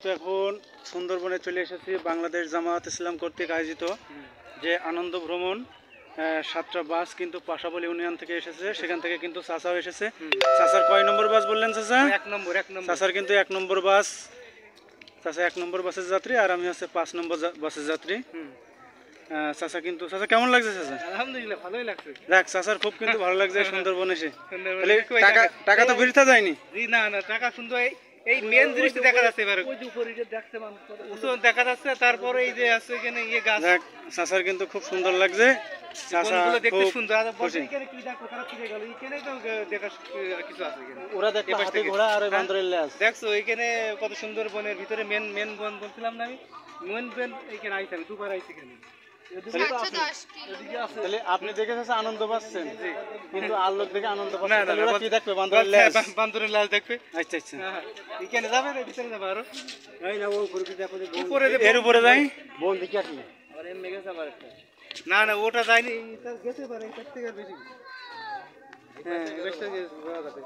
কিন্তু এখন সুন্দরবনে চলে এসেছি বাংলাদেশ জামায়াত ইসলাম কর্তৃক আয়োজিত যে আনন্দ ভ্রমণ। 7টা বাস কিন্তু পাশাবল ইউনিয়ন থেকে এসেছে, সেখান থেকে কিন্তু চাচাও এসেছে। চাচার কয় নম্বর বাস বললেন চাচা? 1 নম্বর। চাচার কিন্তু 1 নম্বর বাস, চাচা 1 নম্বর বাসের যাত্রী আর আমি হচ্ছে 5 নম্বর বাসের যাত্রী। চাচা কিন্তু চাচা কেমন লাগছে চাচা? আলহামদুলিল্লাহ ভালোই লাগছে। দেখ চাচার খুব কিন্তু ভালো লাগছে সুন্দরবন এসে। টাকা তো ফিরতে যায়নি? না না, টাকা সুন্দর এই মেন জিনিসটা দেখা যাচ্ছে এবারে। ওই যে উপরে যে দেখতে মানুষ উঁচু দেখা যাচ্ছে, তারপরে এই যে আছে এখানে ইয়ে গাছ। দেখ চাচার কিন্তু খুব সুন্দর লাগছে। চাচা দেখতে খুব সুন্দর। আর খুশি। এখানে কি দেখো তারা ফিরে গেল, এখানে তো দেখা কিছু আছে এখানে। ওরা দেখতে হাতি ঘোড়া আর বান্দরের লেজ। দেখছো এখানে কত সুন্দর বনের ভিতরে মেন বন বলছিলাম না আমি, মেন বন এখানে আইছি, আমি দুবার আইছি এখানে। তাহলে আপনি দেখে আনন্দ পাচ্ছেন, কিন্তু আর লোক দেখে আনন্দ পাচ্ছেন না। ওরা কি দেখবে? বান্দরের লেজ। বান্দরের লেজ দেখবে। আচ্ছা আচ্ছা, এখানে যাবে না, ভিতরে যাবে আরো। এই না, ও উপরে দেখো, উপরে এর উপরে যাই বন দেখি আসি। আবার এমনি গেছে আবার একটা। না না, ওটা যায়নি, এটা গেছে পারে, এর থেকে বেশি। হ্যাঁ, বেশটা গেছে।